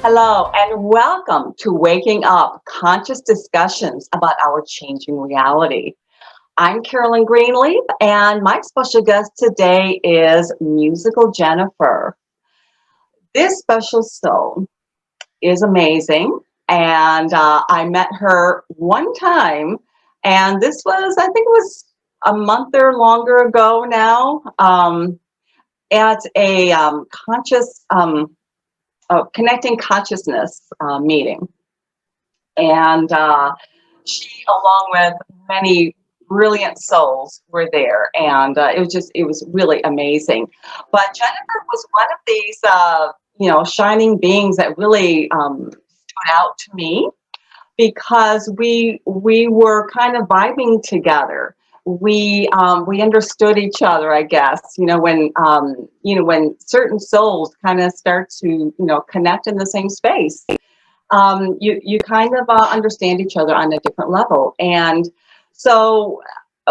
Hello, and welcome to Waking Up Conscious Discussions about Our Changing Reality. I'm Carolyn Greenleaf, and my special guest today is musical Jennifer. This special soul is amazing, and I met her one time, and this was, I think it was a month or longer ago now, at a conscious connecting consciousness meeting. And she, along with many brilliant souls, were there. And it was really amazing. But Jennifer was one of these, shining beings that really stood out to me because we were kind of vibing together. We understood each other, I guess. When certain souls kind of start to connect in the same space, you kind of understand each other on a different level. And so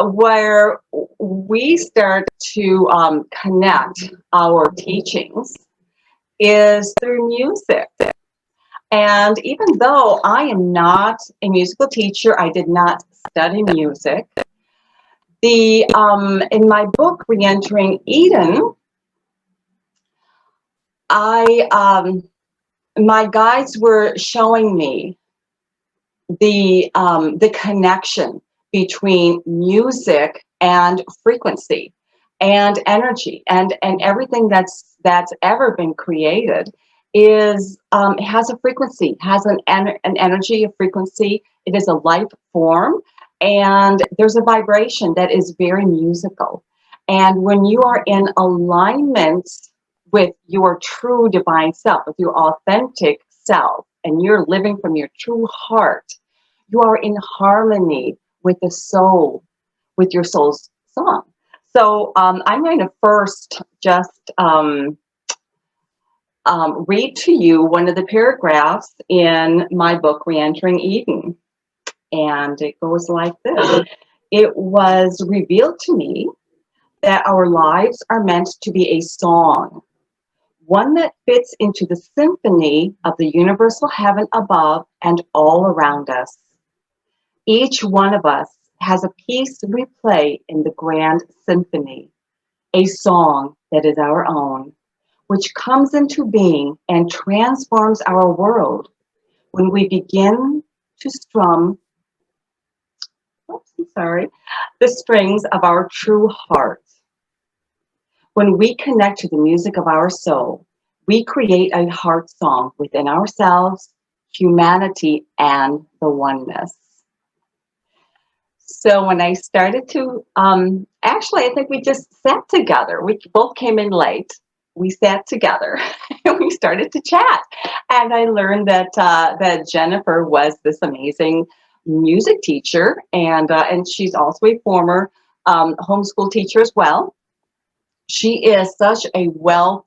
where we start to connect our teachings is through music. And even though I am not a musical teacher, I did not study music. In my book, Reentering Eden, my guides were showing me the connection between music and frequency and energy and everything that's ever been created is has a frequency, has an energy, a frequency. It is a life form, and there's a vibration that is very musical. And when you are in alignment with your true divine self, with your authentic self, and you're living from your true heart, you are in harmony with the soul, with your soul's song. So I'm going to first just read to you one of the paragraphs in my book, Reentering Eden. And it goes like this. It was revealed to me that our lives are meant to be a song, one that fits into the symphony of the universal heaven above and all around us. Each one of us has a piece we play in the grand symphony, a song that is our own, which comes into being and transforms our world when we begin to strum, the strings of our true heart. When we connect to the music of our soul, we create a heart song within ourselves, humanity, and the oneness. So when I started to, actually, I think we just sat together. We both came in late. We sat together and we started to chat. And I learned that Jennifer was this amazing music teacher, and she's also a former homeschool teacher as well. She is such a wealth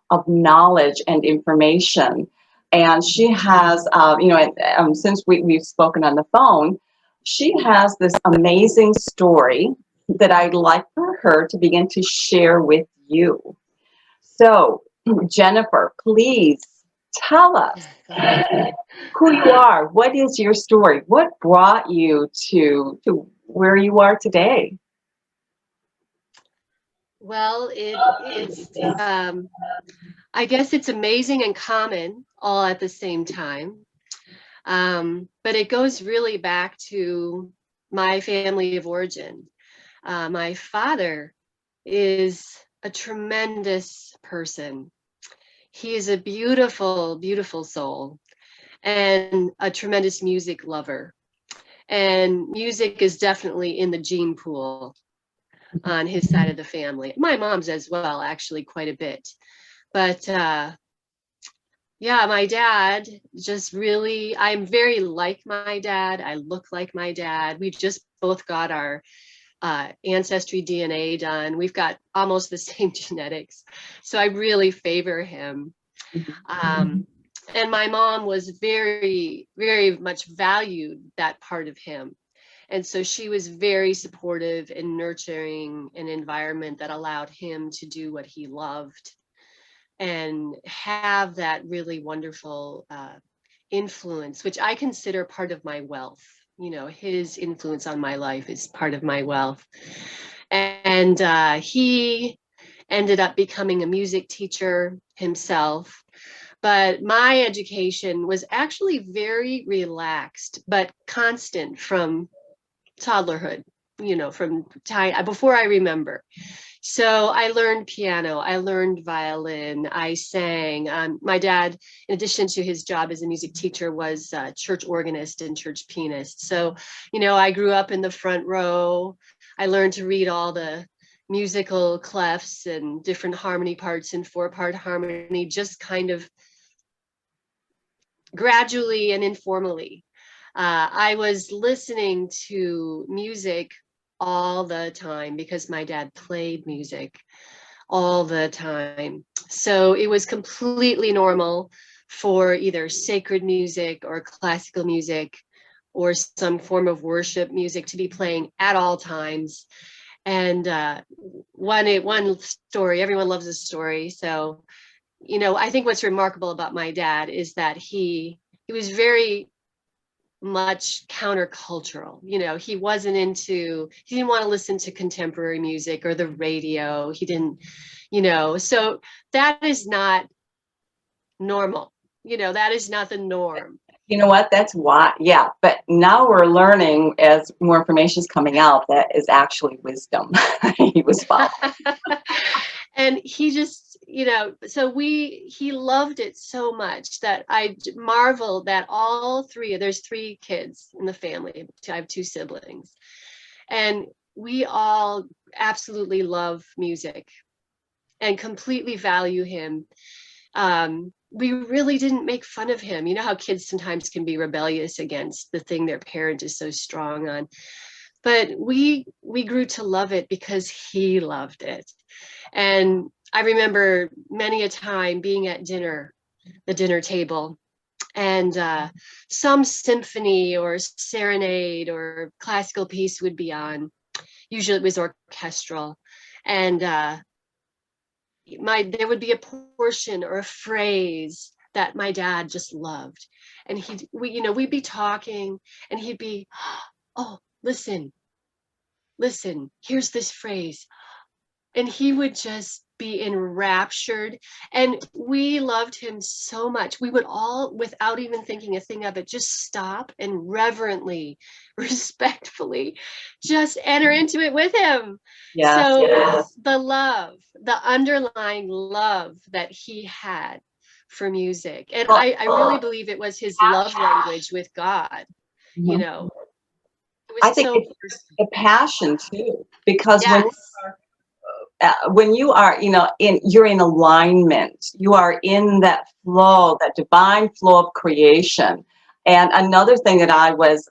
of knowledge and information. And she has, since we've spoken on the phone, she has this amazing story that I'd like for her to begin to share with you. So, Jennifer, please tell us who you are. What is your story? What brought you to where you are today? Well, I guess it's amazing and common all at the same time. But it goes really back to my family of origin. My father is a tremendous person. He is a beautiful, beautiful soul and a tremendous music lover. And music is definitely in the gene pool on his side of the family. My mom's as well, actually, quite a bit. But yeah, my dad just really, I'm very like my dad. I look like my dad. We just both got our ancestry DNA done. We've got almost the same genetics. So I really favor him. And my mom was very, very much valued that part of him. And so she was very supportive and nurturing an environment that allowed him to do what he loved. and have that really wonderful influence, which I consider part of my wealth. You know, his influence on my life is part of my wealth. And he ended up becoming a music teacher himself. But my education was actually very relaxed, but constant from toddlerhood, you know, from time before I remember. So I learned piano, I learned violin, I sang. My dad, in addition to his job as a music teacher, was a church organist and church pianist. So, you know, I grew up in the front row. I learned to read all the musical clefs and different harmony parts and 4-part harmony, just kind of gradually and informally. I was listening to music all the time because my dad played music all the time. So it was completely normal for either sacred music or classical music or some form of worship music to be playing at all times. And one story, everyone loves a story. So, you know, I think what's remarkable about my dad is that he was very much countercultural. You know, he didn't want to listen to contemporary music or the radio. He didn't, you know, so that is not normal. You know, that is not the norm. You know what? That's why, yeah. But now we're learning as more information is coming out that is actually wisdom. He was following. And he just, you know, so he loved it so much that I marvel that all three, there's 3 kids in the family. I have 2 siblings, and we all absolutely love music and completely value him. We really didn't make fun of him. You know how kids sometimes can be rebellious against the thing their parent is so strong on. But we grew to love it because he loved it. And I remember many a time being at dinner, the dinner table, and some symphony or serenade or classical piece would be on. Usually it was orchestral. And there would be a portion or a phrase that my dad just loved. And we'd be talking and he'd be, oh, listen, here's this phrase. And he would just be enraptured. And we loved him so much. We would all, without even thinking a thing of it, just stop and reverently, respectfully, just enter into it with him. Yes, So yes. the underlying love that he had for music. And Well, I really believe it was his love language with God, you mhm. know. It I was think so it's a passion too, because yes. when you are, you know, you're in alignment, you are in that flow, that divine flow of creation. And another thing that I was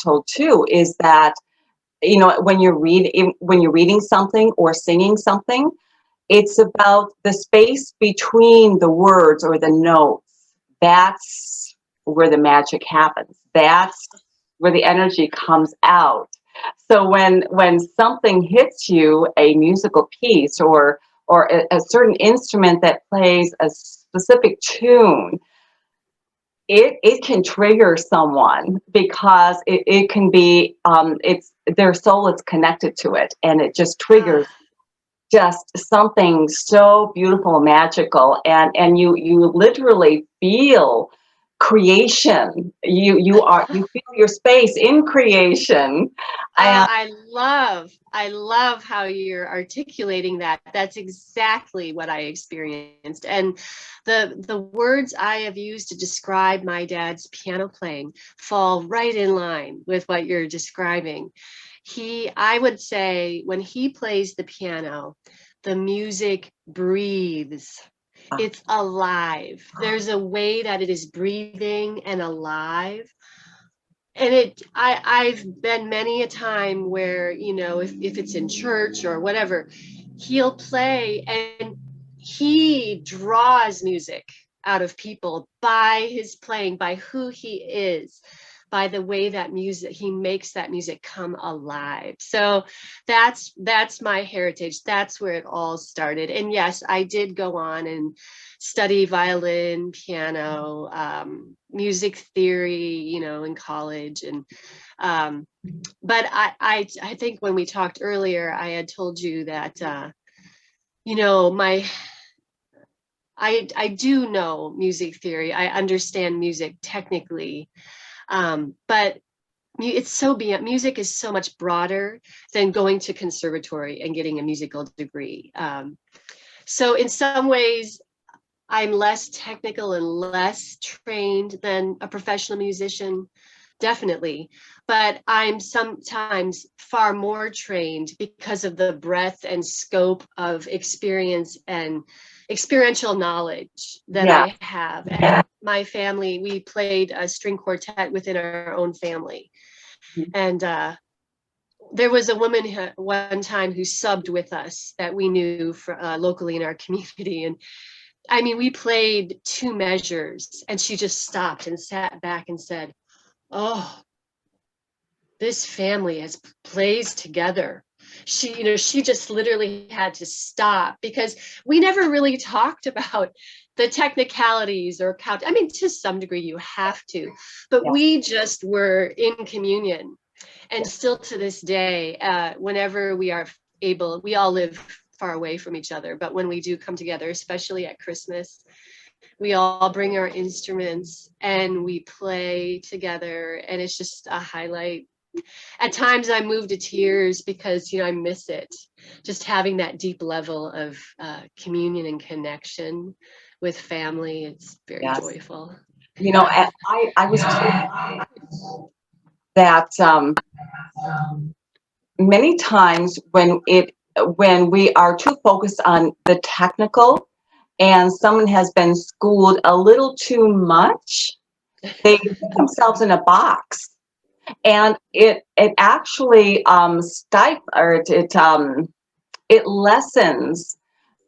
told too is that, you know, when you're reading something or singing something, it's about the space between the words or the notes. That's where the magic happens. That's where the energy comes out. So when something hits you, a musical piece or a certain instrument that plays a specific tune, it can trigger someone because it can be it's their soul is connected to it, and it just triggers just something so beautiful, magical, and you literally feel creation. You feel your space in creation. And I love how you're articulating that. That's exactly what I experienced. And the words I have used to describe my dad's piano playing fall right in line with what you're describing. I would say when he plays the piano, the music breathes. It's alive. There's a way that it is breathing and alive. And I've been many a time where, you know, if it's in church or whatever, he'll play and he draws music out of people by his playing, by who he is. by the way that music, he makes that music come alive. So that's my heritage. That's where it all started. And yes, I did go on and study violin, piano, music theory, you know, in college. And but I think when we talked earlier, I had told you that you know, I do know music theory. I understand music technically, but it's so beyond. Music is so much broader than going to conservatory and getting a musical degree. So in some ways, I'm less technical and less trained than a professional musician, definitely. But I'm sometimes far more trained because of the breadth and scope of experience and experiential knowledge that Yeah. I have. And my family, we played a string quartet within our own family. And there was a woman one time who subbed with us that we knew locally in our community. And I mean, we played two measures and she just stopped and sat back and said, "Oh, this family has plays together." She, you know, she just literally had to stop because we never really talked about the technicalities or count. I mean, to some degree you have to, but Yeah. we just were in communion. And still to this day, whenever we are able, we all live far away from each other, but when we do come together, especially at Christmas, we all bring our instruments and we play together, and it's just a highlight. At times I move to tears because, you know, I miss it, just having that deep level of communion and connection with family. It's very Yes. joyful. You know, and I was told that many times when we are too focused on the technical and someone has been schooled a little too much, they put themselves in a box, and it actually it lessens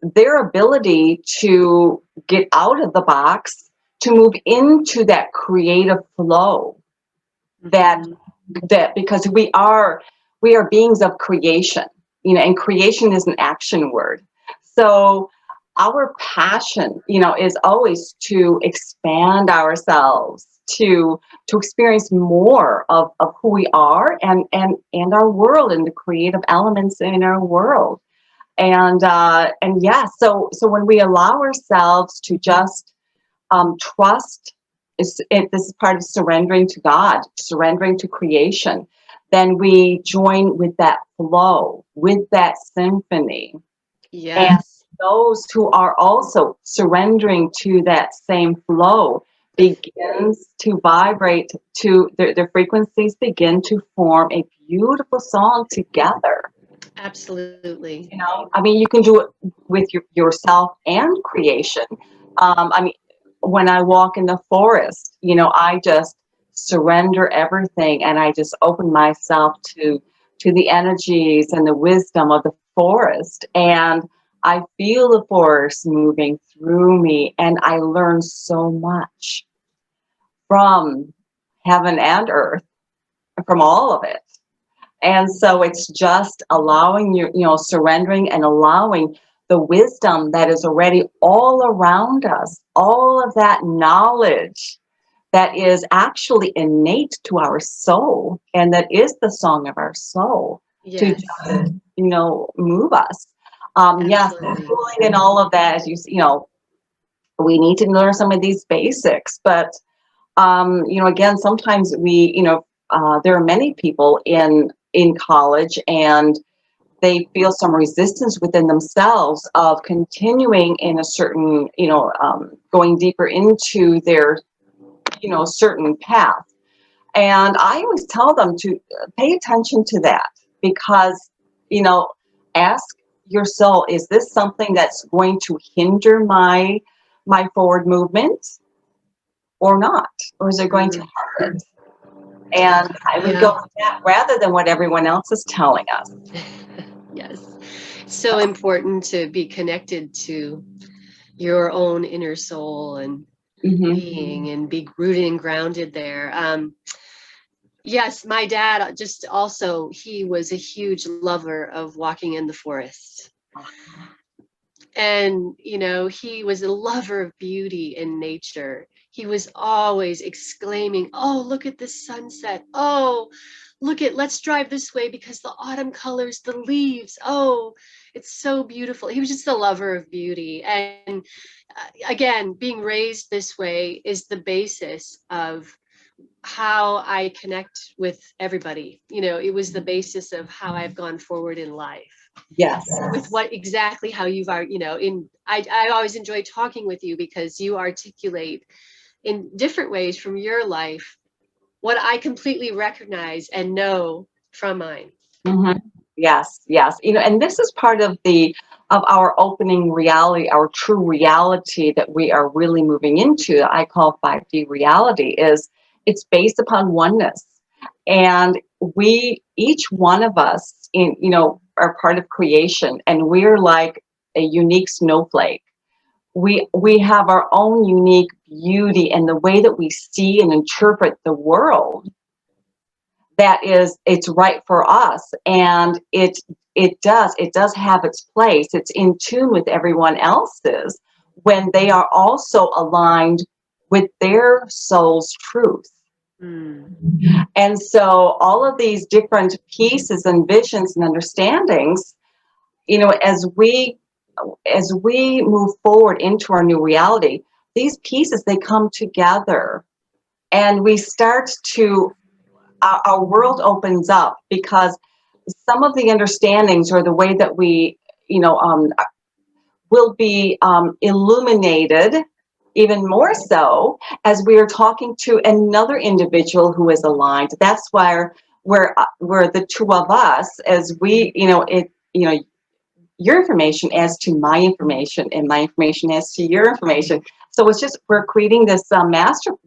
their ability to get out of the box, to move into that creative flow, that Mhm. because we are beings of creation, you know, and creation is an action word. So our passion, you know, is always to expand ourselves, to experience more of who we are, and our world, and the creative elements in our world. And yeah, so when we allow ourselves to just trust, this is part of surrendering to God, surrendering to creation, then we join with that flow, with that symphony. And Yes, those who are also surrendering to that same flow begins to vibrate, to their frequencies begin to form a beautiful song together. absolutely. You know, I mean, you can do it with yourself and creation. I mean, when I walk in the forest, you know, I just surrender everything, and I just open myself to the energies and the wisdom of the forest, and I feel the forest moving through me, and I learn so much from heaven and earth, from all of it. And so it's just allowing you know, surrendering and allowing the wisdom that is already all around us, all of that knowledge that is actually innate to our soul, and that is the song of our soul, to Yes, just, you know, move us. Yes, absolutely. schooling and all of that, as you know, we need to learn some of these basics, but you know, again, sometimes you know, there are many people in college, and they feel some resistance within themselves of continuing in a certain, you know, going deeper into their, you know, certain path. And I always tell them to pay attention to that, because, you know, ask your soul, is this something that's going to hinder my forward movement or not? Or is it going to Mm, help it? And I would yeah. go with that rather than what everyone else is telling us. Yes. So important to be connected to your own inner soul and Hmm. being, and be rooted and grounded there. Yes, my dad just also, he was a huge lover of walking in the forest. And, you know, he was a lover of beauty in nature. He was always exclaiming, "Oh, look at this sunset. Oh, let's drive this way because the autumn colors, the leaves. Oh, it's so beautiful." He was just a lover of beauty. And again, being raised this way is the basis of how I connect with everybody. You know, it was the basis of how I've gone forward in life Yes. with what exactly how you've are, you know, I always enjoy talking with you because you articulate in different ways from your life what I completely recognize and know from mine. Mhm. Yes, yes. And this is part of our opening reality, our true reality that we are really moving into. I call 5D reality is it's based upon oneness. And we, each one of us are part of creation, and we're like a unique snowflake. We have our own unique beauty, and the way that we see and interpret the world, that is, it's right for us, and it does have its place. It's in tune with everyone else's when they are also aligned with their soul's truth. Mm. And so all of these different pieces and visions and understandings, as we move forward into our new reality, these pieces, they come together, and we start to our world opens up, because some of the understandings, or the way that we, will be illuminated even more so as we are talking to another individual who is aligned. That's where the two of us, as we, your information as to my information, and my information as to your information. So it's just, we're creating this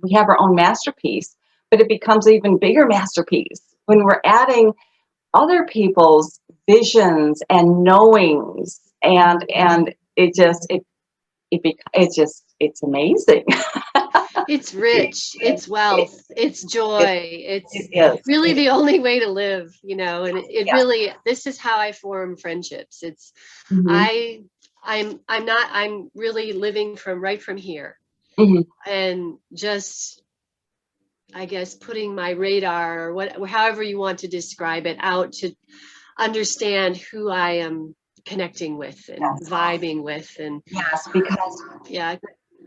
we have our own masterpiece, but it becomes an even bigger masterpiece when we're adding other people's visions and knowings, and it's amazing. It's rich, it's wealth, it's it, joy, it it's is. really It the is. only way to live, you know, and it Yes. really, this is how I form friendships. It's, Hmm. I, I'm really living from right from here, Hmm. and just, I guess, putting my radar, or however you want to describe it, out to understand who I am connecting with and Yes. vibing with. And Yes, because yeah,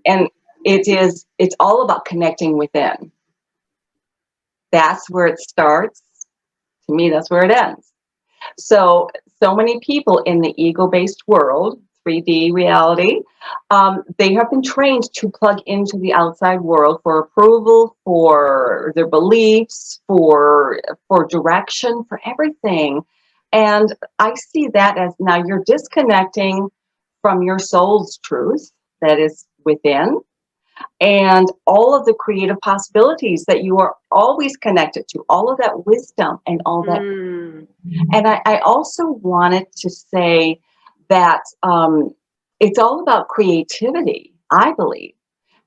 and it's all about connecting within. That's where it starts. To me, that's where it ends. So many people in the ego-based world, 3D reality, they have been trained to plug into the outside world for approval, for their beliefs, for direction, for everything. And I see that as, now you're disconnecting from your soul's truth that is within, and all of the creative possibilities that you are always connected to, all of that wisdom and all that. mm, And I also wanted to say that it's all about creativity, I believe.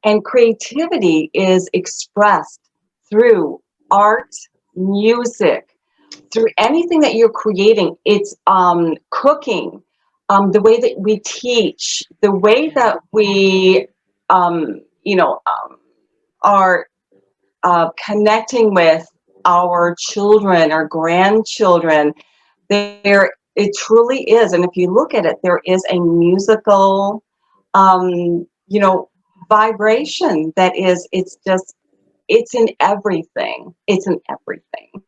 And creativity is expressed through art, music, through anything that you're creating. It's cooking, the way that we teach, the way yeah. that we, um, you know, um, are connecting with our children, our grandchildren. It truly is. And if you look at it, there is a musical, um, you know, vibration that is, it's in everything. It's in everything.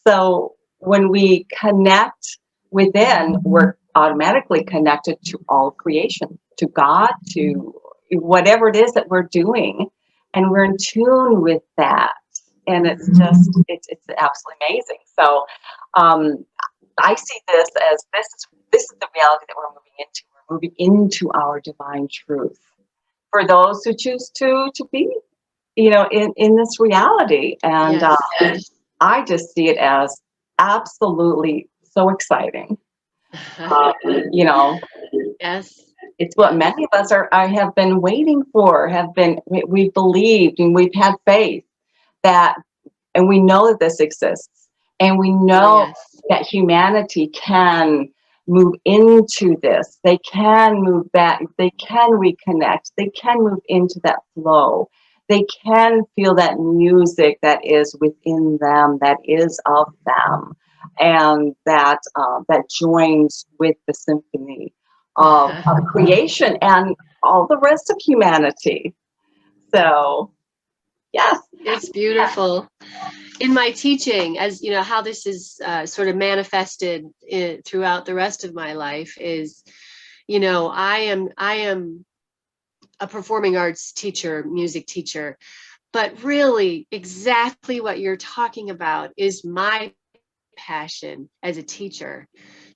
So when we connect within, we're automatically connected to all creation, to God, to whatever it is that we're doing. And we're in tune with that. And it's absolutely amazing. So um, I see this as, this is the reality that we're moving into. We're moving into our divine truth. For those who choose to be, in this reality. And Yes. I just see it as absolutely so exciting. Uh, you know, Yes. it's what Yes. many of us I have been waiting for, we've believed, and we've had faith that And we know that this exists. And we Oh, know yes. that humanity can move into this. They can move back. They can reconnect. They can move into that flow. They can feel that music that is within them, that is of them, and that joins with the symphony of creation and all the rest of humanity. So, yes. It's beautiful. In my teaching, as you know, how this is sort of manifested throughout the rest of my life is, I am a performing arts teacher, music teacher, but really exactly what you're talking about is my passion as a teacher,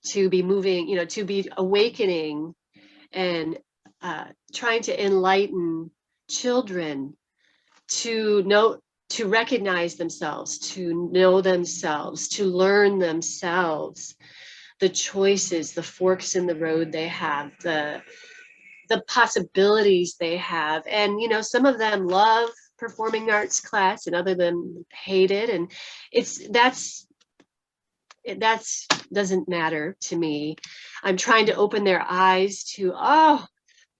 to be moving, to be awakening and trying to enlighten children to know, to recognize themselves, to know themselves, to learn themselves, the choices, the forks in the road they have, the possibilities they have. And some of them love performing arts class and other them hate it. And that's doesn't matter to me. I'm trying to open their eyes to, oh,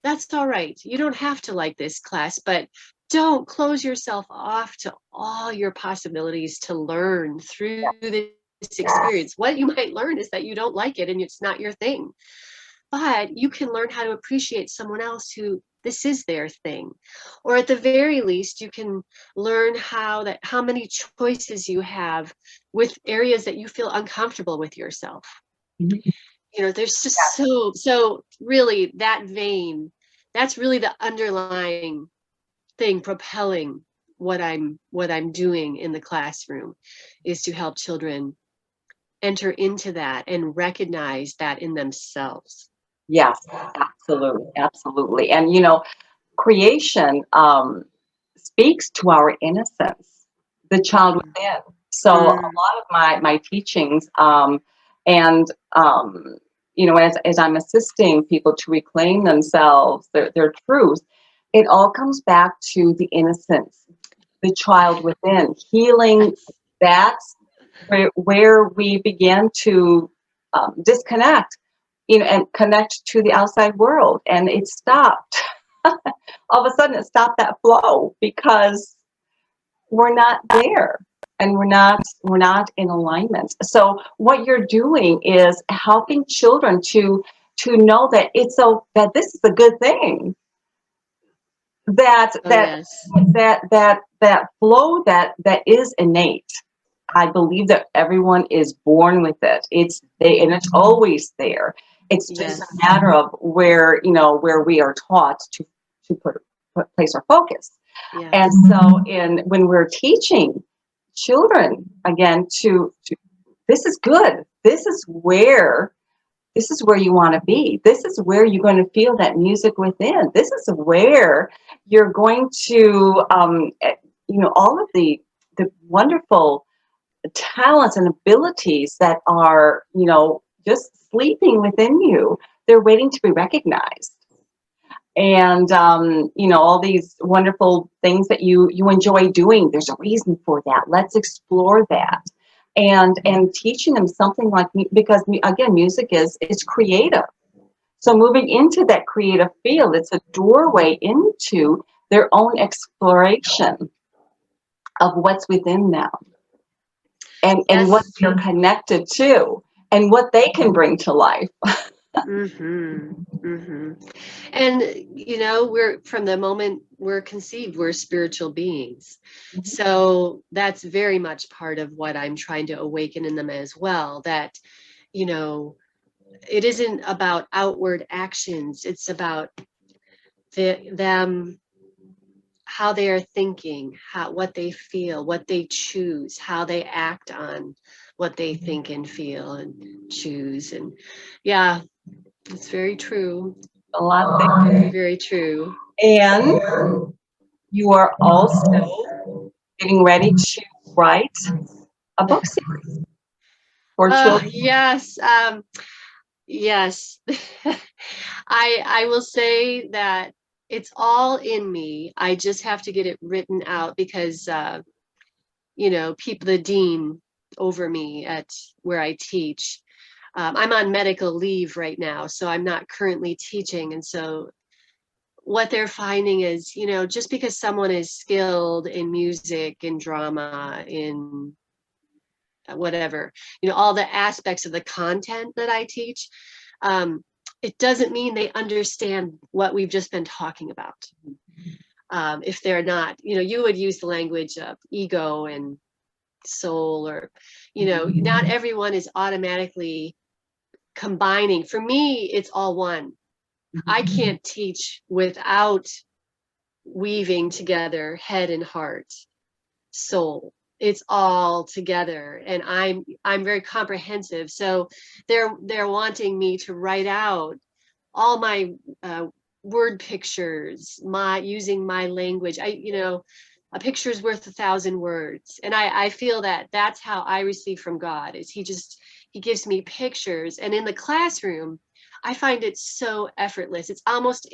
that's all right. You don't have to like this class, but don't close yourself off to all your possibilities to learn through this experience. What you might learn is that you don't like it and it's not your thing, but you can learn how to appreciate someone else who this is their thing. Or at the very least, you can learn how many choices you have with areas that you feel uncomfortable with yourself. Mhm. There's just so really that vein, that's really the underlying thing propelling what I'm doing in the classroom, is to help children enter into that and recognize that in themselves. Yes, absolutely, absolutely. And creation speaks to our innocence, the child Mm. within. So a lot Mm. of my teachings, and as I'm assisting people to reclaim themselves, their truth, it all comes back to the innocence, the child within, healing. That's That's where we begin to disconnect, and connect to the outside world. And it stopped. All of a sudden, it stopped that flow because we're not there, and we're not in alignment. So what you're doing is helping children to know that that this is a good thing, that oh that yes. that flow that is innate. I believe that everyone is born with it. And it's always there. It's just Yes. a matter of where we are taught to place our focus. Yeah. And so, when we're teaching children again to this is good. This is where you want to be. This is where you're going to feel that music within. This is where you're going to, all of the wonderful talents and abilities that are, just sleeping within you. They're waiting to be recognized. And, all these wonderful things that you enjoy doing, there's a reason for that. Let's explore that. And teaching them something like, because again, music is creative. So moving into that creative field, it's a doorway into their own exploration of what's within them, and what Yes. they're connected to, and what they can bring to life. Mm-hmm. Mm-hmm. And we're, from the moment we're conceived, we're spiritual beings. So that's very much part of what I'm trying to awaken in them as well. That, you know, it isn't about outward actions. It's about them, how they are thinking, what they feel, what they choose, how they act on what they think and feel and choose. And yeah, it's very true. A lot of Very, things. very true. And you are also getting ready to write a book series for Oh, children. yes. Yes. I will say that it's all in me. I just have to get it written out because people, the dean over me at where I teach. I'm on medical leave right now, so I'm not currently teaching. And so what they're finding is, just because someone is skilled in music, in drama, in whatever, all the aspects of the content that I teach, it doesn't mean they understand what we've just been talking about. If they're not, you would use the language of ego and soul, or, not everyone is automatically combining. For me, it's all one. I can't teach without weaving together head and heart, soul. It's all together, and I'm very comprehensive. So they're wanting me to write out all my word pictures, using my language. A picture is worth 1,000 words, and I feel that that's how I receive from God. Is He gives me pictures, and in the classroom, I find it so effortless. It almost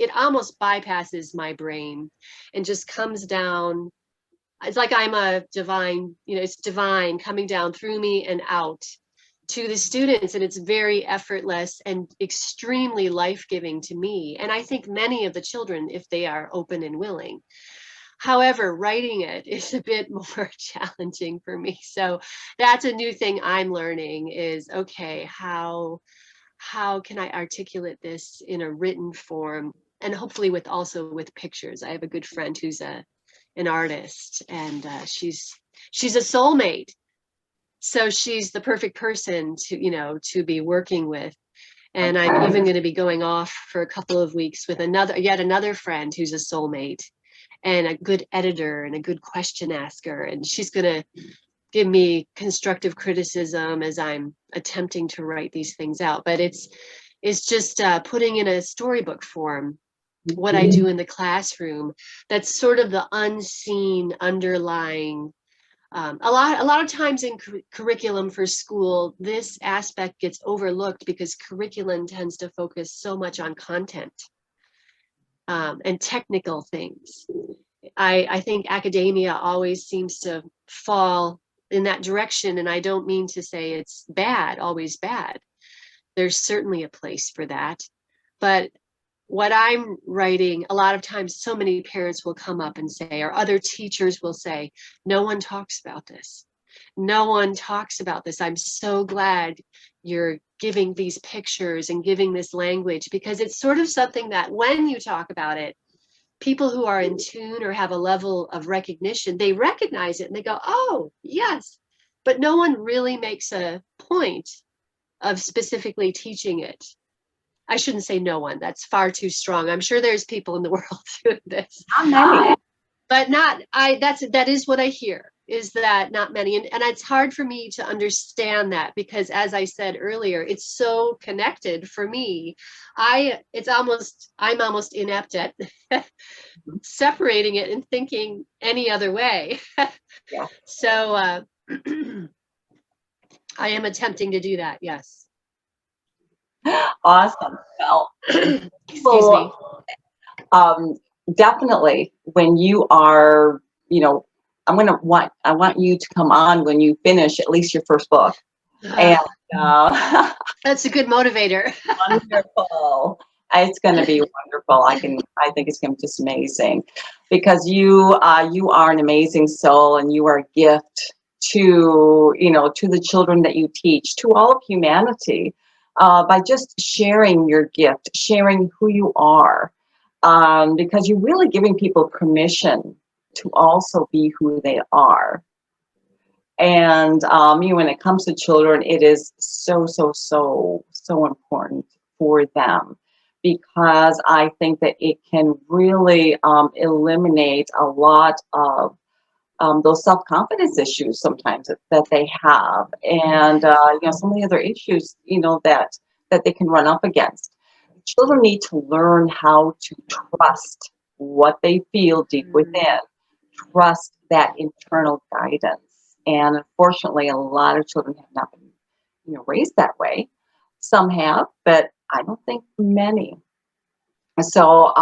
bypasses my brain and just comes down. It's like I'm a divine, it's divine coming down through me and out to the students, and it's very effortless and extremely life-giving to me, and I think many of the children, if they are open and willing. However, writing it is a bit more challenging for me. So that's a new thing I'm learning is, okay, how can I articulate this in a written form, and hopefully also with pictures. I have a good friend who's an artist, and she's a soulmate. So she's the perfect person to be working with. And I'm even going to be going off for a couple of weeks with yet another friend who's a soulmate and a good editor and a good question asker. And she's going to give me constructive criticism as I'm attempting to write these things out. But it's just putting in a storybook form what I do in the classroom. That's sort of the unseen underlying. A lot of times in curriculum for school, this aspect gets overlooked because curriculum tends to focus so much on content and technical things. I think academia always seems to fall in that direction, and I don't mean to say it's always bad. There's certainly a place for that. But what I'm writing, a lot of times, so many parents will come up and say, or other teachers will say, no one talks about this. No one talks about this. I'm so glad you're giving these pictures and giving this language, because it's sort of something that when you talk about it, people who are in tune or have a level of recognition, they recognize it and they go, oh, yes. But no one really makes a point of specifically teaching it. I shouldn't say no one. That's far too strong. I'm sure there's people in the world doing this. Not many. But that is what I hear, is that not many. And it's hard for me to understand that, because as I said earlier, it's so connected for me. I'm almost inept at separating it and thinking any other way. Yeah. So I am attempting to do that. Yes. Awesome. Well, Excuse me. Definitely when you are, I want you to come on when you finish at least your first book. And that's a good motivator. wonderful. It's going to be wonderful. I think it's going to be just amazing, because you are an amazing soul, and you are a gift to the children that you teach, to all of humanity, by just sharing your gift, sharing who you are, because you're really giving people permission to also be who they are. And when it comes to children, it is so important for them, because I think that it can really eliminate a lot of those self-confidence issues sometimes that they have, and some of the other issues that they can run up against. Children need to learn how to trust what they feel deep within, trust that internal guidance. And unfortunately, a lot of children have not been, raised that way. Some have, but I don't think many. So,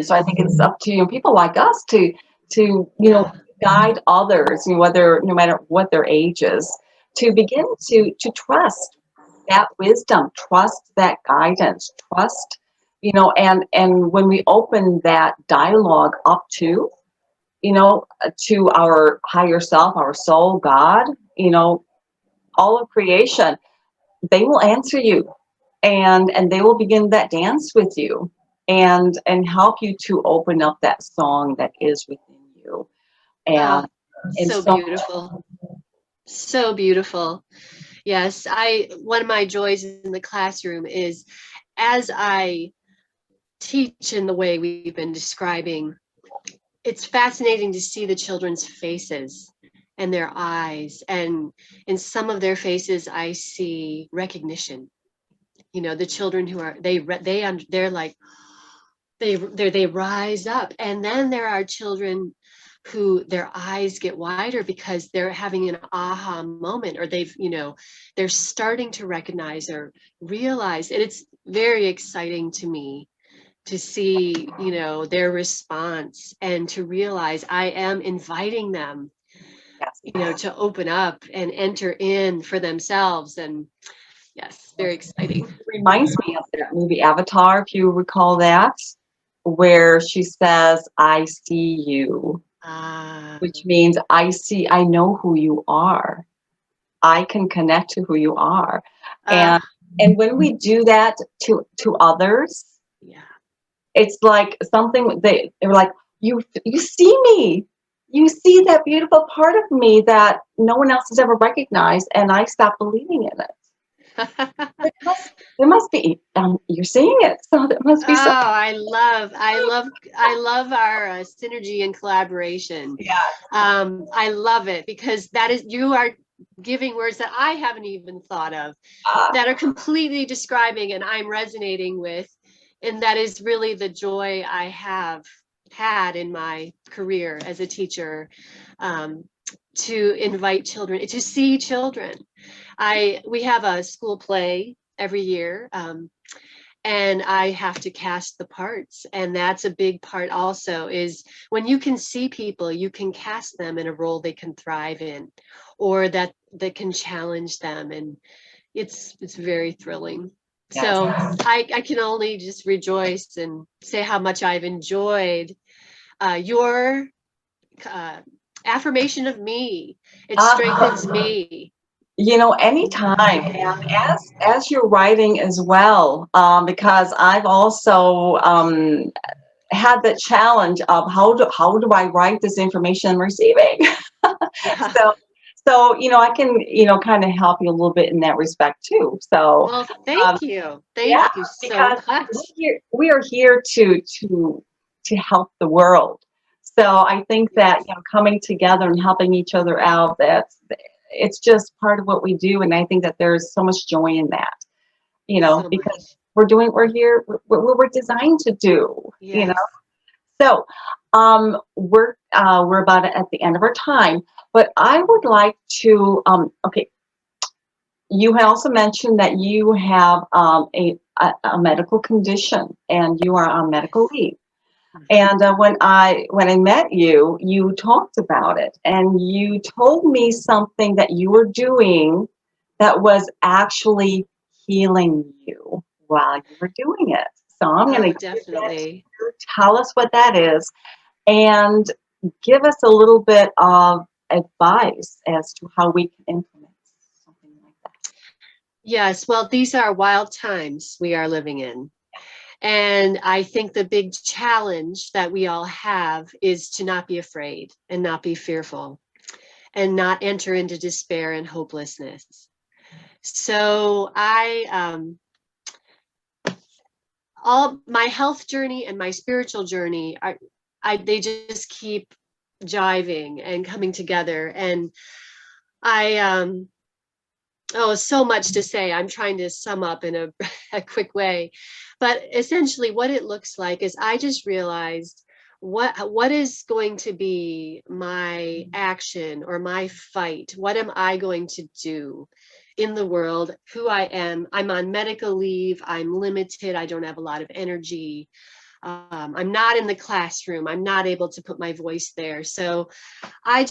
so I think it's up to people like us to guide others, whether no matter what their age is, to begin to trust that wisdom, trust that guidance, trust, and when we open that dialogue up to our higher self, our soul, God, all of creation, they will answer you, and they will begin that dance with you, and help you to open up that song that is within you, Oh, and so so beautiful. So beautiful. Yes, one of my joys in the classroom is as I teach in the way we've been describing, it's fascinating to see the children's faces and their eyes. And in some of their faces, I see recognition. The children who are, they're like, they rise up. And then there are children who their eyes get wider because they're having an aha moment, or they're starting to recognize or realize. And it's very exciting to me to see, their response, and to realize I am inviting them, yes. to open up and enter in for themselves. And yes, very exciting. It reminds me of that movie Avatar, if you recall that, where she says, "I see you," Ah, which means I know who you are. I can connect to who you are. ah, And when we do that to others, yeah. it's like something they're like, you see me. You see that beautiful part of me that no one else has ever recognized, and I stopped believing in it. There must be, you're seeing it, so there must be some. Oh, I love our synergy and collaboration. Yeah. I love it because you are giving words that I haven't even thought of, Uh, that are completely describing and I'm resonating with. And that is really the joy I have had in my career as a teacher, um, to invite children, to see children. We have a school play every year. And I have to cast the parts. And that's a big part also, is when you can see people, you can cast them in a role they can thrive in, or that can challenge them. And it's very thrilling. yes. So I can only just rejoice and say how much I've enjoyed your uh, affirmation of me. It strengthens Uh, me. Anytime, and as you're writing as well, because I've also had the challenge of how do I write this information I'm receiving. Yeah. so I can kind of help you a little bit in that respect too. So Well, um, thank you. yeah, Thank you so because much. we are here to help the world. So I think Yes, that coming together and helping each other out, it's just part of what we do, and I think that there's so much joy in that. so Because much. we're here, what we're designed to do. Yes. So we're about at the end of our time, but I would like to okay. You had also mentioned that you have a medical condition and you are on medical leave. Mhm. And when I met you, you talked about it and you told me something that you were doing that was actually healing you while you were doing it. So I'm going to Oh, give that to definitely. you. Tell us what that is and give us a little bit of advice as to how we can implement something like that. Yes. Well, these are wild times we are living in. And I think the big challenge that we all have is to not be afraid and not be fearful and not enter into despair and hopelessness. So all my health journey and my spiritual journey they just keep jiving and coming together. And I oh, so much to say. I'm trying to sum up in a quick way. But essentially what it looks like is I just realized what is going to be my action or my fight. What am I going to do in the world? Who I am. I'm on medical leave. I'm limited. I don't have a lot of energy. I'm not in the classroom. I'm not able to put my voice there. So I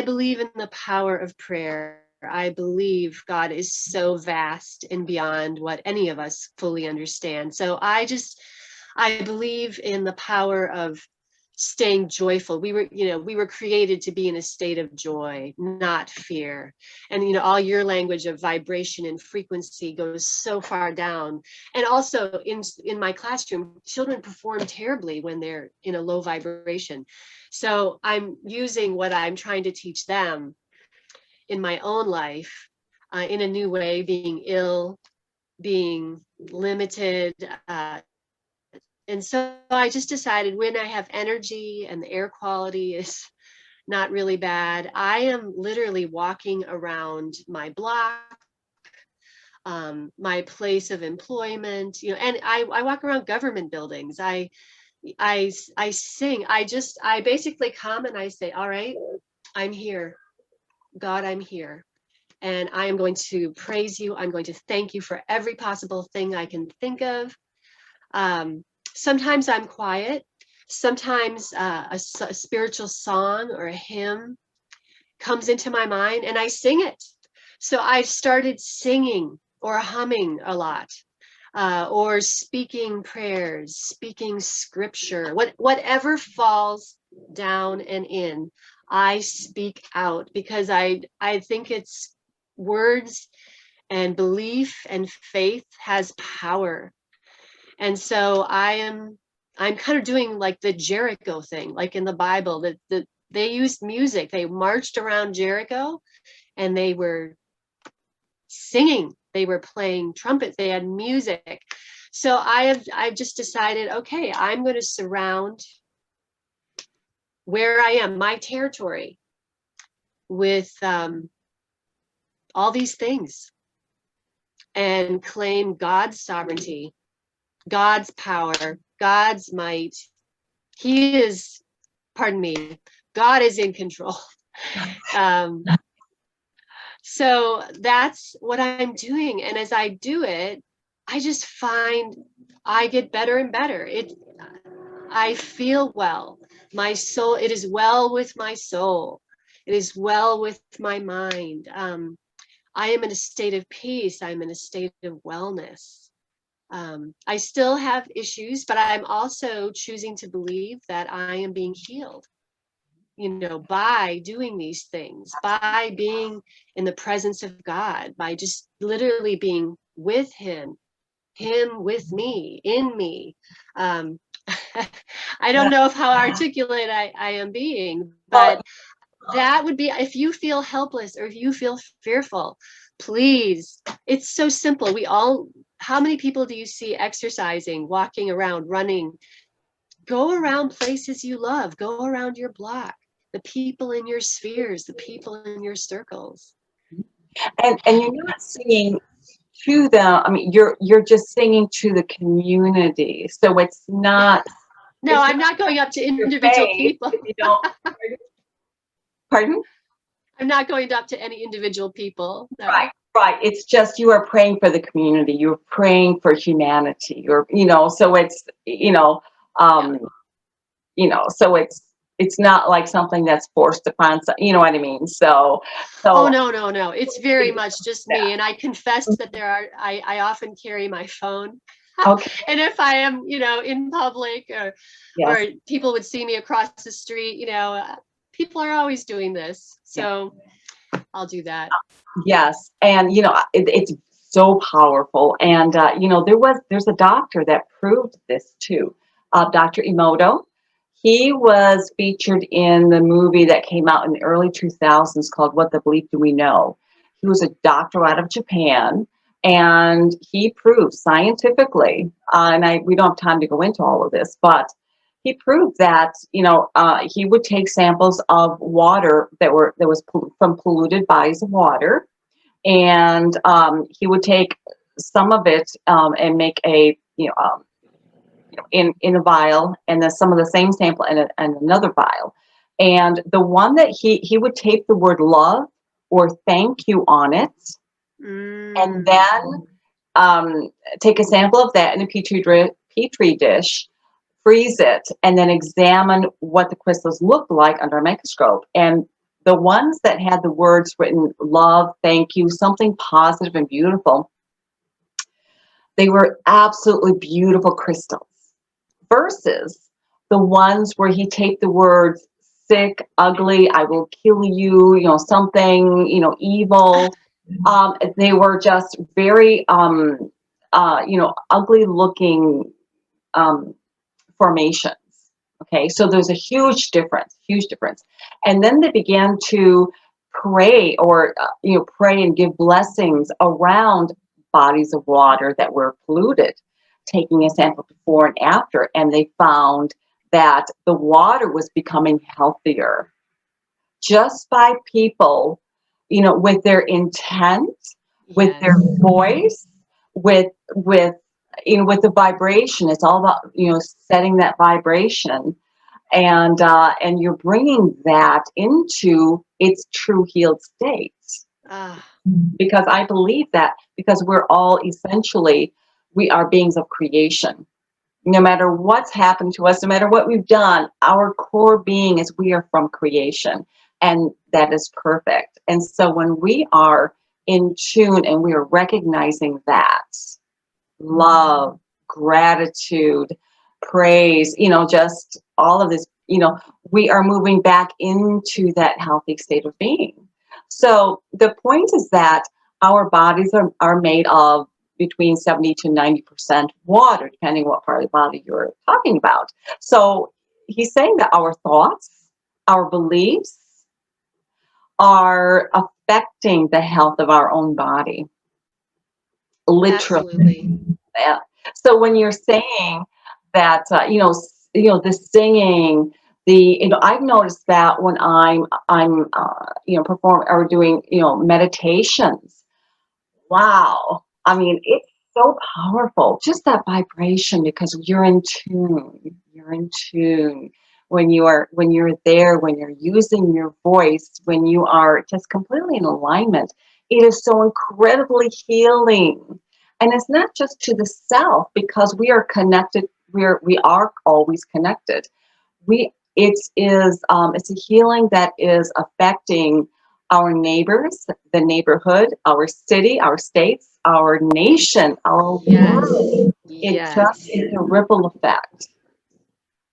believe in the power of prayer. I believe God is so vast and beyond what any of us fully understand. So I believe in the power of staying joyful. We were created to be in a state of joy, not fear. And all your language of vibration and frequency goes so far down. And also in my classroom, children perform terribly when they're in a low vibration. So I'm using what I'm trying to teach them in my own life, in a new way, being ill, being limited. And so I just decided, when I have energy and the air quality is not really bad, I am literally walking around my block, my place of employment, and I walk around government buildings. I sing. I basically come and I say, all right, I'm here. God, I'm here. And I am going to praise you. I'm going to thank you for every possible thing I can think of. Sometimes I'm quiet. Sometimes a spiritual song or a hymn comes into my mind and I sing it. So I've started singing or humming a lot, or speaking prayers, speaking scripture, whatever falls down and in, I speak out, because I think it's words and belief and faith has power. And so I'm kind of doing like the Jericho thing, like in the Bible, that they used music. They marched around Jericho and they were singing, they were playing trumpets, they had music. So I've just decided, okay, I'm going to surround where I am, my territory, with all these things, and claim God's sovereignty, God's power, God's might. He is, pardon me, God is in control. So that's what I'm doing. And as I do it, I just find I get better and better. I feel well. My soul, it is well with my soul. It is well with my mind. I am in a state of peace. I'm in a state of wellness. I still have issues, but I'm also choosing to believe that I am being healed, by doing these things, by being in the presence of God, by just literally being with Him with me, in me. Um, I don't know how articulate I am being, but that would be, if you feel helpless or if you feel fearful, please, it's so simple. How many people do you see exercising, walking around, running? Go around places you love, go around your block, the people in your spheres, the people in your circles. And you're not singing to them. I mean, you're just singing to the community. So it's not. No, I'm not going up to individual people. If you don't. Pardon? I'm not going up to any individual people. No. Right. It's just you are praying for the community. You're praying for humanity. So it's, so it's not like something that's forced upon. You know what I mean? So. Oh, no. It's very much just me. And I confess that I often carry my phone. Okay. And if I am, in public or people would see me across the street, people are always doing this. So I'll do that. Yes. And, it's so powerful. And, there's a doctor that proved this too. Dr. Emoto. He was featured in the movie that came out in the early 2000s called What the Bleep Do We Know? He was a doctor out of Japan, and he proved scientifically, we don't have time to go into all of this, but he proved that, he would take samples of water that was from polluted bodies of water, and he would take some of it and make a, in a vial, and then some of the same sample in another vial. And the one that he would tape the word love or thank you on it, and then take a sample of that in a petri dish freeze it, and then examine what the crystals looked like under a microscope. And the ones that had the words written, love, thank you, something positive and beautiful, they were absolutely beautiful crystals. Versus the ones where he taped the words sick, ugly, I will kill you, something, evil. They were just very, ugly looking um, formations. Okay, so there's a huge difference, huge difference. And then they began to pray or, pray and give blessings around bodies of water that were polluted, taking a sample before and after. And they found that the water was becoming healthier just by people, with their intent, with their Yes. voice, with with the vibration. It's all about setting that vibration, and you're bringing that into its true healed state. Ah, Because I believe that because we're all essentially we are beings of creation. No matter what's happened to us, no matter what we've done, our core being is we are from creation, and that is perfect. And so when we are in tune and we are recognizing that love, gratitude, praise, just all of this, we are moving back into that healthy state of being. So the point is that our bodies are made of between 70 to 90% water, depending what part of the body you're talking about. So he's saying that our thoughts, our beliefs are affecting the health of our own body, literally. absolutely. Yeah. So when you're saying that, the singing, I've noticed that when I'm performing or doing, meditations. Wow. I mean, it's so powerful. Just that vibration because you're in tune. You're in tune when you're there, when you're using your voice, when you are just completely in alignment. It is so incredibly healing. And it's not just to the self because we are connected. We are always connected. It's a healing that is affecting our neighbors, the neighborhood, our city, our states, our nation, our Yes. world. It just Yes. is a ripple effect.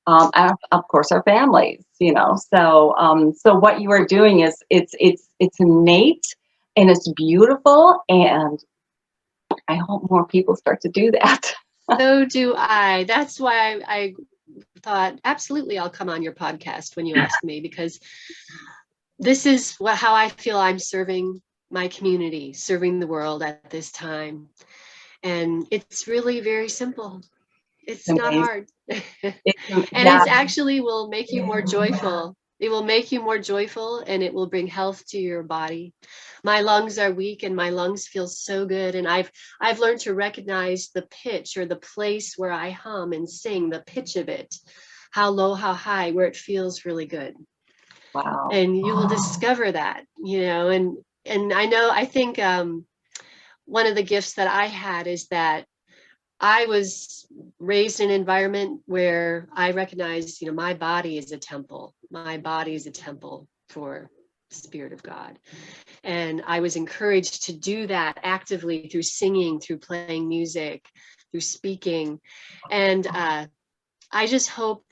And of course, our families. So what you are doing is it's innate and it's beautiful, and I hope more people start to do that. So do I. That's why I thought, absolutely, I'll come on your podcast when you ask me, because this is how I feel I'm serving my community, serving the world at this time. And it's really very simple. It's It's not amazing. hard. And That it's actually will make you more joyful. It will make you more joyful, and it will bring health to your body. My lungs are weak and my lungs feel so good. And I've learned to recognize the pitch or the place where I hum and sing, the pitch of it, how low, how high, where it feels really good. wow. And you will discover that, and I think one of the gifts that I had is that I was raised in an environment where I recognized, my body is a temple. My body is a temple for the Spirit of God. And I was encouraged to do that actively through singing, through playing music, through speaking. And I just hope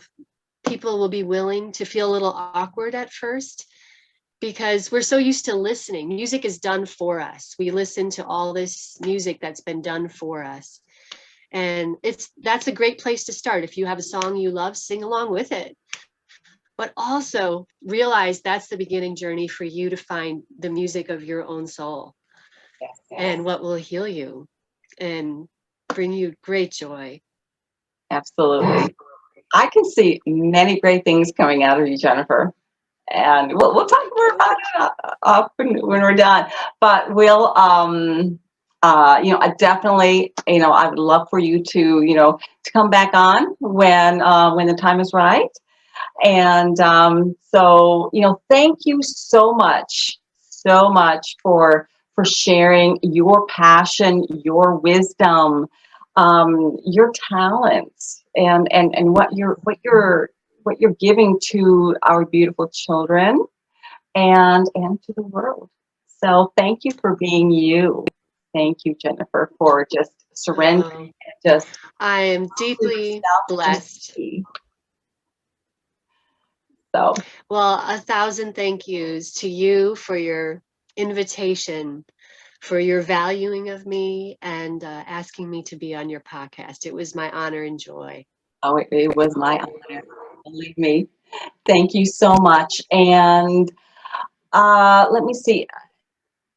people will be willing to feel a little awkward at first, because we're so used to listening. Music is done for us. We listen to all this music that's been done for us. And that's a great place to start. If you have a song you love, sing along with it. But also realize that's the beginning journey for you to find the music of your own soul and what will heal you and bring you great joy. Absolutely. I can see many great things coming out of you, Jennifer. And we'll talk more about it when we're done. But I definitely, I would love for you to, to come back on when the time is right. And thank you so much for sharing your passion, your wisdom, your talents and what you're giving to our beautiful children and to the world. So thank you for being you. Thank you, Jennifer, for just surrendering Oh, and just I am for deeply yourself to just blessed. be. So Well, 1,000 thank yous to you for your invitation, for your valuing of me, and asking me to be on your podcast. It was my honor and joy. oh, it was my honor. Believe me. Thank you so much. And let me see.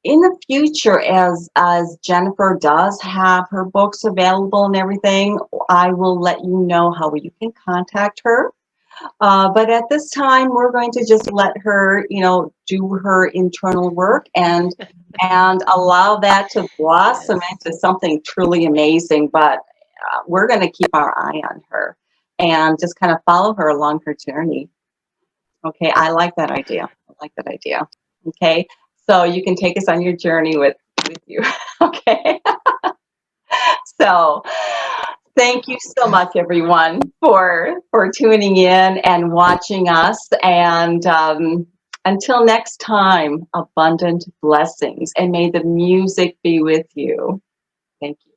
In the future, as Jennifer does have her books available and everything, I will let you know how you can contact her. But at this time, we're going to just let her, do her internal work and allow that to blossom Yes. into something truly amazing. But we're going to keep our eye on her and just kind of follow her along her journey. Okay, I like that idea. I like that idea. Okay, so you can take us on your journey with you. Okay, so thank you so much, everyone, for tuning in and watching us. And until next time, abundant blessings, and may the music be with you. Thank you.